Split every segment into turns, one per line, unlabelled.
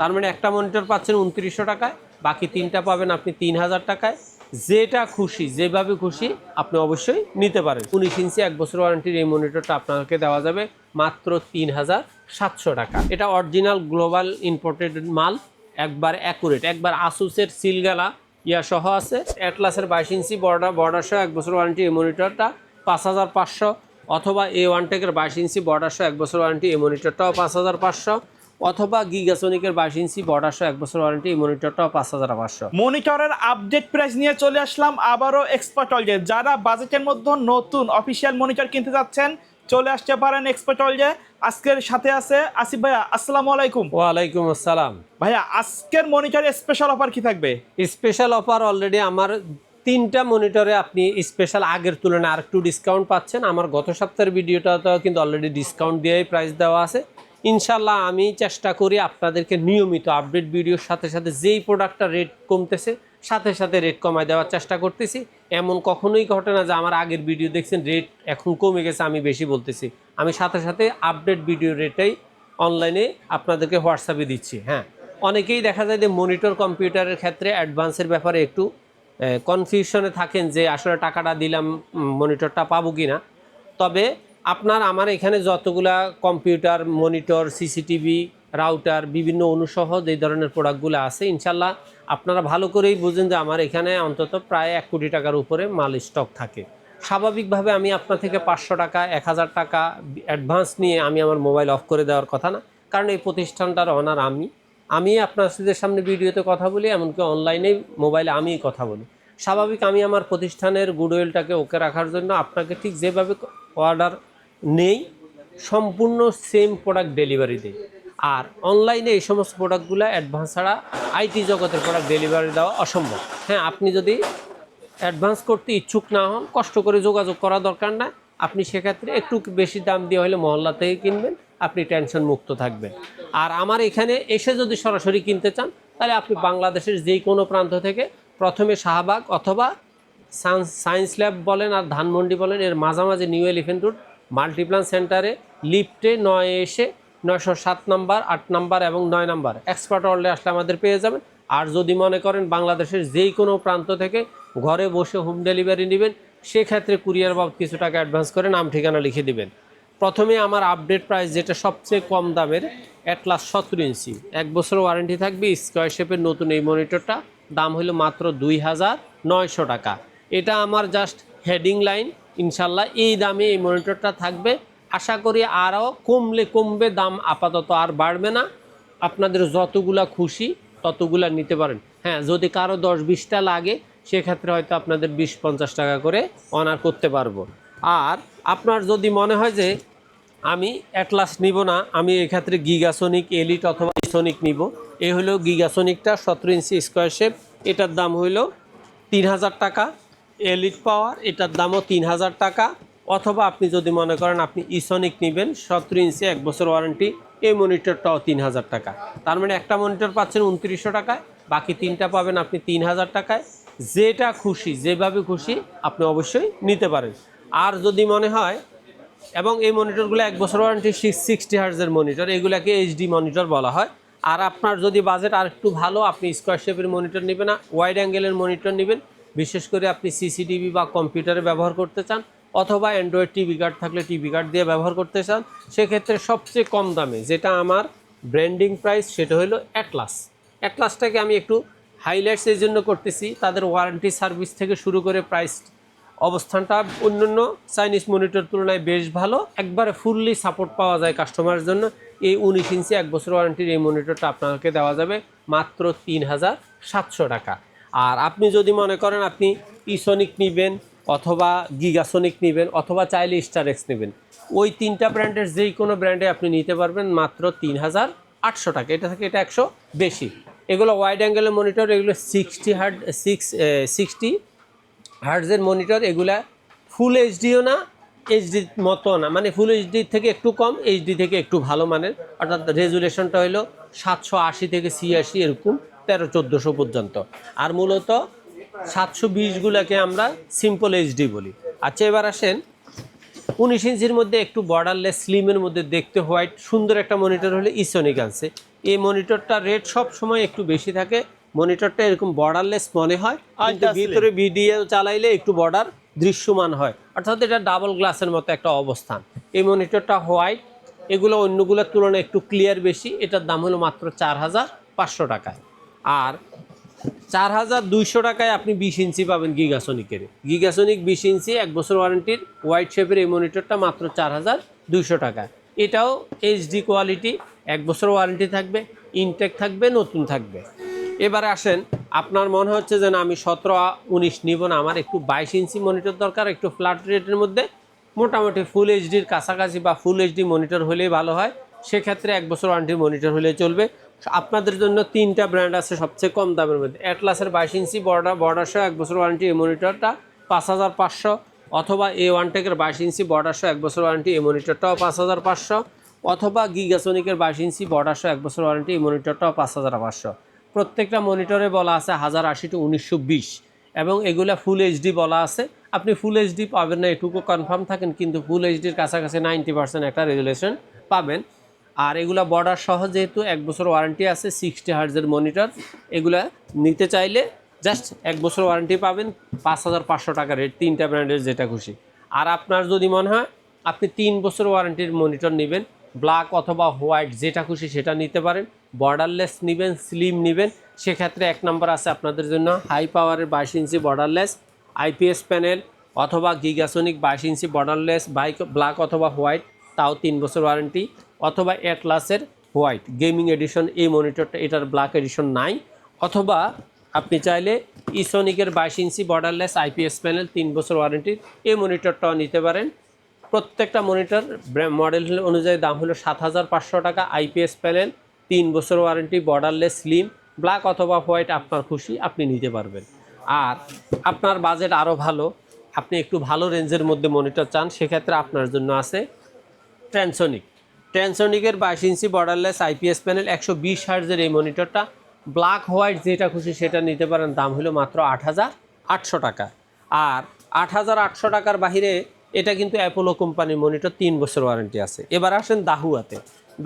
তার মানে একটা মনিটর পাচ্ছেন 2900 টাকায়, বাকি তিনটা পাবেন আপনি 3000 টাকায়। যেটা খুশি যেভাবে খুশি আপনি অবশ্যই নিতে পারেন। 19 ইঞ্চি 1 বছর ওয়ারেন্টির এই মনিটরটা আপনাকে দেওয়া যাবে মাত্র 3700 টাকা। এটা অরিজিনাল গ্লোবাল ইম্পোর্টেড মাল, একবার অ্যাকুরেট, একবার আসুসের সিলগালা সহ আছে। অ্যাটলাসের 22 ইঞ্চি বর্ডার সহ 1 বছর ওয়ারেন্টি এই মনিটরটা 5500, অথবা A1টেকের 22 ইঞ্চি বর্ডার সহ 1 বছর ওয়ারেন্টি এই মনিটরটাও 5500, অথবা গিগাসনিকের 22 ইঞ্চি বর্ডার সহ 1 বছর ওয়ারেন্টি এই মনিটরটাও 5500।
মনিটরের আপডেট প্রাইস নিয়ে চলে আসলাম আবারও এক্সপার্ট ওয়ার্ল্ডে। যারা বাজেটের মধ্যে নতুন অফিসিয়াল মনিটর কিনতে যাচ্ছেন চলে আসতে পারেন এক্সপার্ট ওয়ার্ল্ডে। আজকের সাথে আছে আসিফ ভাইয়া, আসসালামু আলাইকুম।
ওয়ালাইকুম আসসালাম
ভাইয়া, আজকের মনিটরে স্পেশাল অফার কি থাকবে?
স্পেশাল অফার অলরেডি আমার 3টা মনিটরে আপনি স্পেশাল আগের তুলনায় আরেকটু ডিসকাউন্ট পাচ্ছেন। আমার গত সপ্তাহের ভিডিওটাতেও কিন্তু অলরেডি ডিসকাউন্ট দিয়েই প্রাইস দেওয়া আছে। ইনশাল্লাহ আমি চেষ্টা করি আপনাদেরকে নিয়মিত আপডেট ভিডিওর সাথে সাথে যেই প্রোডাক্টটা রেট কমতেছে সাথে সাথে রেট কমায় দেওয়ার চেষ্টা করতেছি। এমন কখনোই ঘটে না যে আমার আগের ভিডিও দেখছেন রেট এখন কমে গেছে আমি বেশি বলতেছি। আমি সাথে সাথে আপডেট ভিডিও রেটেই অনলাইনে আপনাদেরকে হোয়াটসঅ্যাপে দিচ্ছি। হ্যাঁ, অনেকেই দেখা যায় যে মনিটর কম্পিউটারের ক্ষেত্রে অ্যাডভান্সের ব্যাপারে একটু কনফিউশনে থাকেন যে আসলে টাকাটা দিলাম মনিটরটা পাবো কি না। তবে আপনার আমার এখানে যতগুলা কম্পিউটার, মনিটর, সিসিটিভি, রাউটার, বিভিন্ন অনুসহ যে ধরনের প্রোডাক্টগুলো আছে ইনশাল্লাহ আপনারা ভালো করেই বুঝেন যে আমার এখানে অন্তত প্রায় 1 কোটি টাকার উপরে মাল স্টক থাকে। স্বাভাবিকভাবে আমি আপনার থেকে 500 টাকা 1000 টাকা অ্যাডভান্স নিয়ে আমি আমার মোবাইল অফ করে দেওয়ার কথা না, কারণ এই প্রতিষ্ঠানটার অনার আমি আপনাদের সামনে ভিডিওতে কথা বলি, এমনকি অনলাইনে মোবাইলে আমিই কথা বলি। স্বাভাবিক আমি আমার প্রতিষ্ঠানের গুডউইলটাকে ওকে রাখার জন্য আপনাকে ঠিক যেভাবে অর্ডার নেই সম্পূর্ণ সেম প্রোডাক্ট ডেলিভারি দেই। আর অনলাইনে এই সমস্ত প্রোডাক্টগুলো অ্যাডভান্স ছাড়া আইটি জগতের প্রোডাক্ট ডেলিভারি দেওয়া অসম্ভব। হ্যাঁ, আপনি যদি অ্যাডভান্স করতে ইচ্ছুক না হন কষ্ট করে যোগাযোগ করা দরকার না। আপনি সেক্ষেত্রে একটু বেশি দাম দিয়ে হলে মহল্লা থেকে কিনবেন, আপনি টেনশন মুক্ত থাকবেন। আর আমার এখানে এসে যদি সরাসরি কিনতে চান তাহলে আপনি বাংলাদেশের যেই কোনো প্রান্ত থেকে প্রথমে শাহবাগ অথবা সায়েন্স ল্যাব বলেন আর ধানমন্ডি বলেন, এর মাঝামাঝি নিউ এলিফেন্ট রোড মাল্টিপ্লান সেন্টারে লিফটে 9 এসে 907 নাম্বার, 8 নাম্বার এবং 9 নাম্বার এক্সপার্ট ওয়ার্ল্ডে আসলে আমাদের পেয়ে যাবেন। আর যদি মনে করেন বাংলাদেশের যেই কোনো প্রান্ত থেকে ঘরে বসে হোম ডেলিভারি নেবেন, সেক্ষেত্রে কুরিয়ার বাবদ কিছু টাকা অ্যাডভান্স করে নাম ঠিকানা লিখে দিবেন। প্রথমে আমার আপডেট প্রাইস যেটা সবচেয়ে কম দামের অ্যাটলাস 17 ইঞ্চি 1 বছর ওয়ারেন্টি থাকবে স্কয়ার শেপের নতুন এই মনিটরটা দাম হলো মাত্র 2900 টাকা। এটা আমার জাস্ট হেডিং লাইন। ইনশাল্লাহ এই দামে এই মনিটরটা থাকবে। আশা করি আরও কমবে দাম, আপাতত আর বাড়বে না। আপনাদের যতগুলা খুশি ততগুলা নিতে পারেন। হ্যাঁ, যদি কারো 10-20টা লাগে সেক্ষেত্রে হয়তো আপনাদের 20-50 টাকা করে অনার করতে পারবো। আর আপনার যদি মনে হয় যে আমি অ্যাটলাস নিব না, আমি এক্ষেত্রে গিগাসনিক এলিট অথবা সনিক নিব, এই হলো গিগাসনিকটা 17 ইঞ্চি স্কয়ার শেপ, এটার দাম হইল 3000 টাকা। এলিট পাওয়ার এটার দামও 3000 টাকা। অথবা আপনি যদি মনে করেন আপনি ইসনিক নেবেন 17 ইঞ্চি 1 বছর ওয়ারেন্টি, এই মনিটরটাও 3000 টাকা। তার মানে একটা মনিটর পাচ্ছেন 2900 টাকায়, বাকি তিনটা পাবেন আপনি 3000 টাকায়। যেটা খুশি যেভাবে খুশি আপনি অবশ্যই নিতে পারেন। আর যদি মনে হয়, এবং এই মনিটরগুলো 1 বছর ওয়ারেন্টি 60 হার্জের মনিটর, এগুলাকে এইচডি মনিটর বলা হয়। আর আপনার যদি বাজেট আর একটু ভালো, আপনি স্কয়ার শেপের মনিটর নেবেন না, ওয়াইড অ্যাঙ্গেলের মনিটর নেবেন, বিশেষ করে আপনি সিসিটিভি বা কম্পিউটারে ব্যবহার করতে চান, অথবা অ্যান্ড্রয়েড টিভি কার্ড থাকলে টিভি কার্ড দিয়ে ব্যবহার করতে চান, সেক্ষেত্রে সবচেয়ে কম দামে যেটা আমার ব্র্যান্ডিং প্রাইস সেটা হলো অ্যাটলাসটাকে আমি একটু হাইলাইটস এই জন্য করতেছি, তাদের ওয়ারেন্টি সার্ভিস থেকে শুরু করে প্রাইস অবস্থানটা অন্যান্য চাইনিজ মনিটর তুলনায় বেশ ভালো। একবারে ফুললি সাপোর্ট পাওয়া যায় কাস্টমারের জন্য। এই 19 ইঞ্চি 1 বছর ওয়ারেন্টির এই মনিটরটা আপনাকে দেওয়া যাবে মাত্র 3700 টাকা। আর আপনি যদি মনে করেন আপনি ইসনিক নেবেন অথবা গিগাসনিক নেবেন অথবা চাইলে স্টারেক্স নেবেন, ওই 3টা ব্র্যান্ডের যেই কোনো ব্র্যান্ডে আপনি নিতে পারবেন মাত্র 3800 টাকা। এটা থেকে এটা 100 বেশি। এগুলো ওয়াইড অ্যাঙ্গেলের মনিটর, এগুলো 60 হার্টজের মনিটর। এগুলা ফুল এইচডিও না, এইচডির মতো না, মানে ফুল এইচডি থেকে একটু কম, এইচডি থেকে একটু ভালো মানের, অর্থাৎ রেজুলেশনটা হলো 780 থেকে 86 এরকম 1300-1400 পর্যন্ত। আর মূলত 720গুলোকে আমরা সিম্পল এইচডি বলি। আচ্ছা, এবার আসেন 19 ইঞ্চির মধ্যে একটু বর্ডারলেস স্লিমের মধ্যে দেখতে হোয়াইট সুন্দর একটা মনিটর হলে ইসনিক আনছে। এই মনিটরটা রেট সব সময় একটু বেশি থাকে। মনিটরটা এরকম বর্ডারলেস মনে হয়, কিন্তু
Ultra slim।
ভিতরে ভিডিও চালাইলে একটু বর্ডার দৃশ্যমান হয়, অর্থাৎ এটা ডাবল গ্লাসের মতো একটা অবস্থান। এই মনিটরটা হোয়াইট, এগুলো অন্যগুলোর তুলনায় একটু ক্লিয়ার বেশি। এটার দাম হলো মাত্র 4500 টাকায়। আর 4200 টাকায় আপনি 20 ইঞ্চি পাবেন গিগাসনিকের। গিগাসনিক 20 ইঞ্চি 1 বছর ওয়ারেন্টির হোয়াইট শেপের এই মনিটরটা মাত্র 4200 টাকায়। এটাও এইচডি কোয়ালিটি, 1 বছর ওয়ারেন্টি থাকবে, ইনটেক থাকবে, নতুন থাকবে। এবারে আসেন, আপনার মনে হচ্ছে যে না আমি 17-19 নিব না, আমার একটু 22 ইঞ্চি মনিটর দরকার, একটু ফ্ল্যাট রেটের মধ্যে, মোটামুটি ফুল এইচডির কাছাকাছি বা ফুল এইচডি মনিটর হলেই ভালো হয়। সেক্ষেত্রে 1 বছর ওয়ারেন্টির মনিটর হলেই চলবে। আপনাদের জন্য 3টা ব্র্যান্ড আছে সবচেয়ে কম দামের মধ্যে। অ্যাটলাসের 22 ইঞ্চি বর্ডার সহ 1 বছর ওয়ারেন্টি এই মনিটরটা 5500, অথবা A1টেকের 22 ইঞ্চি বর্ডার সহ 1 বছর ওয়ারেন্টি এই মনিটরটাও 5500, অথবা গিগাসনিকের 22 ইঞ্চি বর্ডার সহ 1 বছর ওয়ারেন্টি এই মনিটরটাও 5500। প্রত্যেকটা মনিটরে বলা আছে 1080 টু 1920, এবং এগুলা ফুল এইচডি বলা আছে। আপনি ফুল এইচডি পাবেন না এটুকু কনফার্ম থাকেন, কিন্তু ফুল এইচডির কাছাকাছি 90% একটা রেজুলেশন পাবেন। আর এগুলা বর্ডার সহ যেহেতু 1 বছর ওয়ারেন্টি আছে, 60 হার্টজের মনিটর, এগুলা নিতে চাইলে জাস্ট 1 বছর ওয়ারেন্টি পাবেন, 5500 টাকা রেট, 3টা ব্র্যান্ডের যেটা খুশি। আর আপনার যদি মনে হয় আপনি 3 বছর ওয়ারেন্টির মনিটর নেবেন, ব্ল্যাক অথবা হোয়াইট যেটা খুশি সেটা নিতে পারেন। বর্ডারলেস নেবেন, স্লিম নেবেন, সেক্ষেত্রে 1 নম্বর আছে আপনাদের জন্য হাই পাওয়ারের 22 ইঞ্চি বর্ডারলেস আইপিএস প্যানেল, অথবা গিগাসনিক 22 ইঞ্চি বর্ডারলেস ব্ল্যাক অথবা হোয়াইট, তাও 3 বছর ওয়ারেন্টি, অথবা অ্যাটলাসের হোয়াইট গেমিং এডিশন এই মনিটরটা, এটার ব্ল্যাক এডিশন নাই। অথবা আপনি চাইলে ইসোনিকের 22 ইঞ্চি বর্ডারলেস আইপিএস প্যানেল 3 বছর ওয়ারেন্টির এই মনিটরটাও নিতে পারেন। প্রত্যেকটা মনিটর মডেল অনুযায়ী দাম হলো 7500 টাকা। আইপিএস প্যানেল, 3 বছর ওয়ারেন্টি, বর্ডারলেস স্লিম, ব্ল্যাক অথবা হোয়াইট আপনার খুশি আপনি নিতে পারবেন। আর আপনার বাজেট আরও ভালো, আপনি একটু ভালো রেঞ্জের মধ্যে মনিটর চান, সেক্ষেত্রে আপনার জন্য আছে ট্রান্সোনিকের 22 ইঞ্চি বর্ডারলেস আইপিএস প্যানেল 120 হার্টজের এই মনিটরটা, ব্ল্যাক হোয়াইট যেটা খুশি সেটা নিতে পারেন, দাম হলো মাত্র 8800 টাকা। আর 8800 টাকার বাহিরে এটা কিন্তু অ্যাপোলো কোম্পানির মনিটর, 3 বছর ওয়ারেন্টি আছে। এবার আসেন দাহুয়াতে।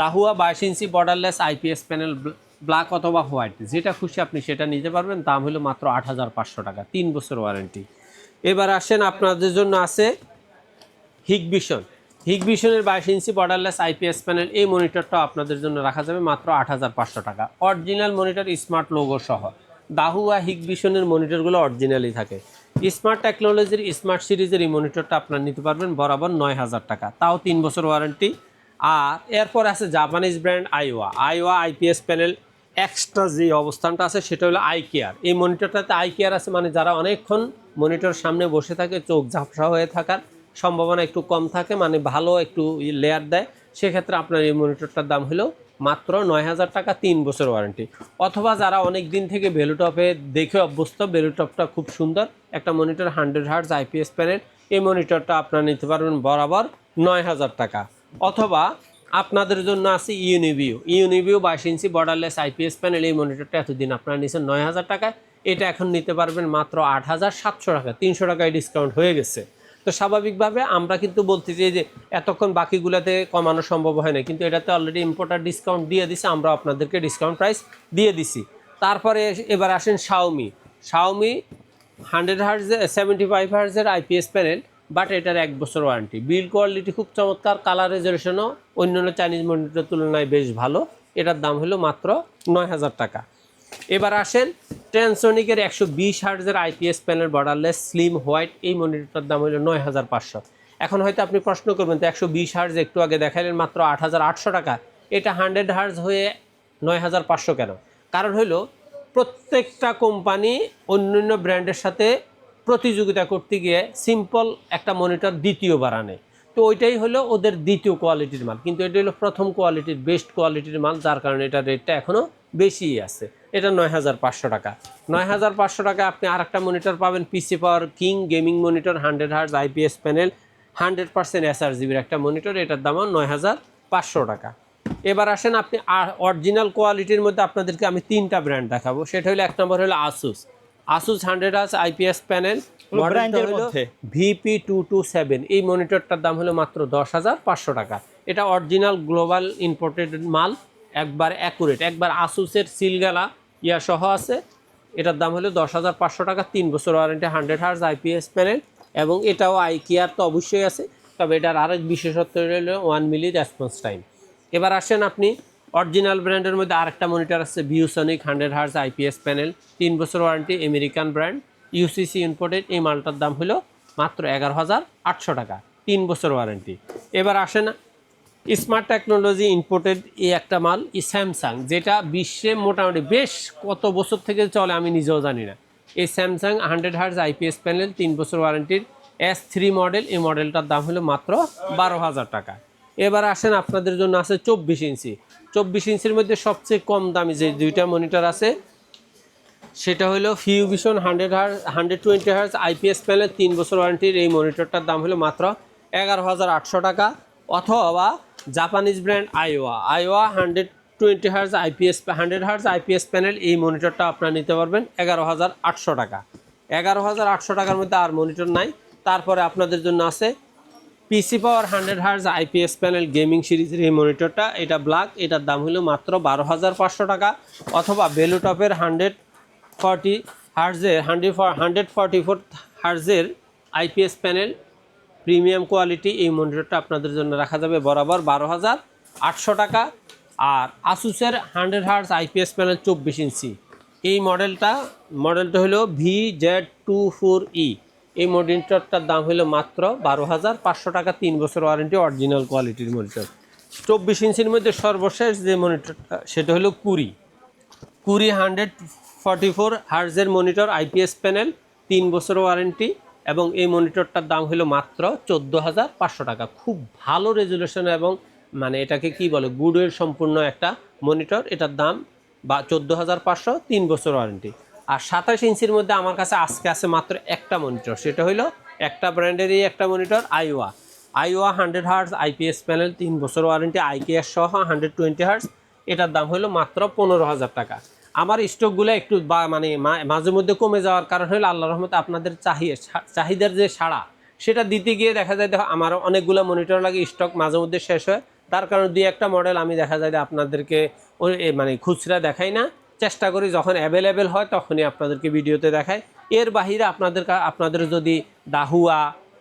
দাহুয়া 22 ইঞ্চি বর্ডারলেস আইপিএস প্যানেল, ব্ল্যাক অথবা হোয়াইট যেটা খুশি আপনি সেটা নিতে পারবেন, দাম হলো মাত্র 8500 টাকা, 3 বছর ওয়ারেন্টি। এবার আসেন, আপনাদের জন্য আছে হিগভিশনের 22 ইঞ্চি বর্ডারলেস আইপিএস প্যানেল এই মনিটরটাও আপনাদের জন্য রাখা যাবে মাত্র 8500 টাকা। অরিজিনাল মনিটর, স্মার্ট লোগো সহ। দাহুয়া হিগভিশনের মনিটরগুলো অরিজিনালই থাকে। স্মার্ট টেকনোলজির স্মার্ট সিরিজের এই মনিটরটা আপনারা নিতে পারবেন বরাবর 9000 টাকা, তাও 3 বছর ওয়ারেন্টি। আর এরপর আছে Japanese brand আইওয়া IPS panel extra যে অবস্থানটা আছে সেটা হলো আই কেয়ার। এই মনিটরটাতে আই কেয়ার আছে, মানে যারা অনেকক্ষণ মনিটর সামনে বসে থাকে, চোখ ঝাপসা হয়ে থাকার সম্ভাবনা একটু কম থাকে, মানে ভালো একটু লেয়ার দেয়, সেক্ষেত্রে আপনার এই মনিটরটার দাম হলো মাত্র 9000 টাকা, 3 বছর ওয়ারেন্টি। অথবা যারা অনেক দিন থেকে ভ্যালুটপে দেখে অভ্যস্ত, ভ্যালুটপটা খুব সুন্দর একটা মনিটর, 100 হার্টজ আইপিএস প্যানেল, এই মনিটরটা আপনারা নিতে পারবেন বরাবর 9000 টাকা। অথবা আপনাদের জন্য আছে ইউনিভিউ 22 ইঞ্চি বর্ডারলেস আইপিএস প্যানেল, এই মনিটরটা এতদিন আপনারা নিয়েছেন 9000 টাকায়, এটা এখন নিতে পারবেন মাত্র 8700 টাকা, 300 টাকায় ডিসকাউন্ট হয়ে গেছে। তো স্বাভাবিকভাবে আমরা কিন্তু বলতে চাই যে এতক্ষণ বাকিগুলোতে কমানো সম্ভব হয় না, কিন্তু এটাতে অলরেডি ইম্পোর্টার ডিসকাউন্ট দিয়ে দিছে, আমরা আপনাদেরকে ডিসকাউন্ট প্রাইস দিয়ে দিছি। তারপরে এবার আসেন শাওমি 100 হার্টজের 75 হার্টজের আইপিএস প্যানেল, বাট এটার 1 বছর ওয়ারেন্টি। বিল্ড কোয়ালিটি খুব চমৎকার, কালার রেজলিউশনও অন্যান্য চাইনিজ মনিটরের তুলনায় বেশ ভালো। এটার দাম হলো মাত্র 9000 টাকা। এবার আসেন ট্রান্সোনিকের 120 হার্টজের IPS panel borderless slim white, এই মনিটরটার দাম হলো 9500। এখন হয়তো আপনি প্রশ্ন করবেন তো 120 হার্টজ একটু আগে দেখালেন মাত্র 8800 টাকা, এটা 100 হার্টজ হয়ে 9500 কেন? কারণ হলো প্রত্যেকটা কোম্পানি অন্যান্য ব্র্যান্ডের সাথে প্রতিযোগিতা করতে গিয়ে সিম্পল একটা মনিটর দ্বিতীয়বার আনে, তো ওইটাই হলো ওদের দ্বিতীয় কোয়ালিটির মাল, কিন্তু এটা হলো প্রথম কোয়ালিটির বেস্ট কোয়ালিটির মাল, যার কারণে এটার রেটটা এখনও বেশিই আছে। এটা 9500 টাকা। 9500 টাকা আপনি আরেকটা মনিটর পাবেন, PC power king gaming monitor, 100 hertz IPS panel, 100% এসআরজিবির একটা মনিটর, এটার দামও 9500 টাকা। এবার আসেন, আপনি অরিজিনাল কোয়ালিটির মধ্যে আপনাদেরকে আমি 3টা ব্র্যান্ড দেখাবো। সেটা হলো 1 নম্বর হলো আসুস 100 হার্টজ আইপিএস প্যানেল,
ব্র্যান্ডের মধ্যে
VP227, এই মনিটরটার দাম হলো মাত্র 10500 টাকা। এটা অরিজিনাল গ্লোবাল ইম্পোর্টেড মাল, একবার অ্যাকুরেট, একবার আসুসের সিলগালা ইয়া সহ আছে। এটার দাম হলো 10,500 টাকা, 3 বছর ওয়ারেন্টি, 100 হার্জ আইপিএস প্যানেল, এবং এটাও আইকিয়ার তো অবশ্যই আছে, তবে এটার আরেক বিশেষত্ব হলো 1 মিলি রেসপন্স টাইম। এবার আসেন আপনি অরিজিনাল ব্র্যান্ডের মধ্যে আরেকটা মনিটর আছে ভিউসনিক 100 হার্জ আইপিএস প্যানেল, 3 বছর warranty, American brand, UCC imported. এই মালটার দাম হলো মাত্র 11,800 টাকা, 3 বছর ওয়ারেন্টি। এবার আসেন স্মার্ট টেকনোলজি ইম্পোর্টেড এই একটা মাল, স্যামসাং, যেটা বিশ্বে মোটামুটি বেশ কত বছর থেকে চলে আমি নিজেও জানি না। এই স্যামসাং 100 হার্জ আইপিএস প্যানেল, 3 বছর ওয়ারেন্টির S3 মডেল। এই মডেলটার দাম হলো মাত্র 12,000 টাকা। এবার আসেন আপনাদের জন্য আছে 24 ইঞ্চি। 24 ইঞ্চির মধ্যে সবচেয়ে কম দামি যে দুইটা মনিটর আছে সেটা হলো ফিউভিশন 120 হার্জ আইপিএস প্যানেল, 3 বছর ওয়ারেন্টির। এই মনিটরটার দাম হলো মাত্র 11,800 টাকা। অথবা Japanese brand আইওয়া 120 hertz IPS 100 hertz IPS panel. এই মনিটরটা আপনারা নিতে পারবেন 11,800 টাকা। 11,800 টাকার মধ্যে আর মনিটর নাই। তারপরে আপনাদের জন্য আছে পিসি পাওয়ার 100 হার্জ আইপিএস প্যানেল গেমিং সিরিজের এই মনিটরটা, এটা ব্ল্যাক, এটার দাম হলো মাত্র 12,500 টাকা। অথবা বেলুটপের 140 হার্জের 144 হার্জের আইপিএস প্যানেল প্রিমিয়াম কোয়ালিটি, এই মনিটরটা আপনাদের জন্য রাখা যাবে বরাবর 12,800 টাকা। আর আসুসের 100 হার্জ আইপিএস প্যানেল 24 ইঞ্চি, এই মডেলটা হলো VZ24E। এই মনিটরটার দাম হলো মাত্র 12,500 টাকা, 3 বছর ওয়ারেন্টি, অরিজিনাল কোয়ালিটির মনিটর। 24 ইঞ্চির মধ্যে সর্বশেষ যে মনিটরটা সেটা হলো কুরি 144 হার্জের মনিটর আইপিএস প্যানেল, 3 বছর ওয়ারেন্টি, এবং এই মনিটরটার দাম হলো মাত্র 14,500 টাকা। খুব ভালো রেজুলেশন এবং মানে এটাকে কি বলে গুডওয়ের সম্পূর্ণ একটা মনিটর। এটার দাম 14,500, 3 বছর ওয়ারেন্টি। আর 27 ইঞ্চির মধ্যে আমার কাছে আজকে আছে মাত্র একটা মনিটর, সেটা হলো একটা ব্র্যান্ডেরই একটা মনিটর আইওয়া 100 হার্জ আইপিএস প্যানেল, 3 বছর ওয়ারেন্টি, আইকিয়ার সহ 120 হার্জ। এটার দাম হলো মাত্র 15,000 টাকা। আমার স্টকগুলো একটু মানে মাঝে মধ্যে কমে যাওয়ার কারণ হলো আল্লাহর রহমতে আপনাদের চাহিদার যে সাড়া সেটা দিতে গিয়ে দেখা যায় আমার অনেকগুলো মনিটর লাগে, স্টক মাঝে মধ্যে শেষ হয়। তার কারণে দুই একটা মডেল আমি দেখা যায় আপনাদেরকে মানে খুচরা দেখাই না, চেষ্টা করি যখন অ্যাভেলেবেল হয় তখনই আপনাদেরকে ভিডিওতে দেখাই। এর বাহিরে আপনাদের যদি দাহুয়া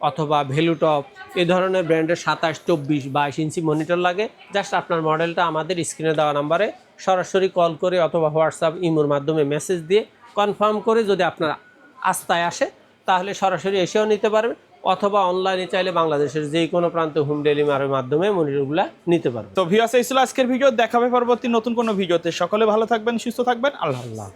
অথবা ভেলুটপ এই ধরনের ব্র্যান্ডের 27, 24, 22 ইঞ্চি মনিটর লাগে, জাস্ট আপনার মডেলটা আমাদের স্ক্রিনে দেওয়া নাম্বারে সরাসরি কল করে অথবা হোয়াটসঅ্যাপ ইমোর মাধ্যমে মেসেজ দিয়ে কনফার্ম করে যদি আপনার আস্থায় আসে তাহলে সরাসরি এসেও নিতে পারবেন, অথবা অনলাইনে চাইলে বাংলাদেশের যে কোনো প্রান্তে হোম ডেলিভারির মাধ্যমে মনিটরগুলো নিতে পারবেন।
তো ভিউয়ার্স, এই ছিল আজকের ভিডিও। দেখাবে পরবর্তী নতুন কোনো ভিডিওতে। সকলে ভালো থাকবেন, সুস্থ থাকবেন। আল্লাহ।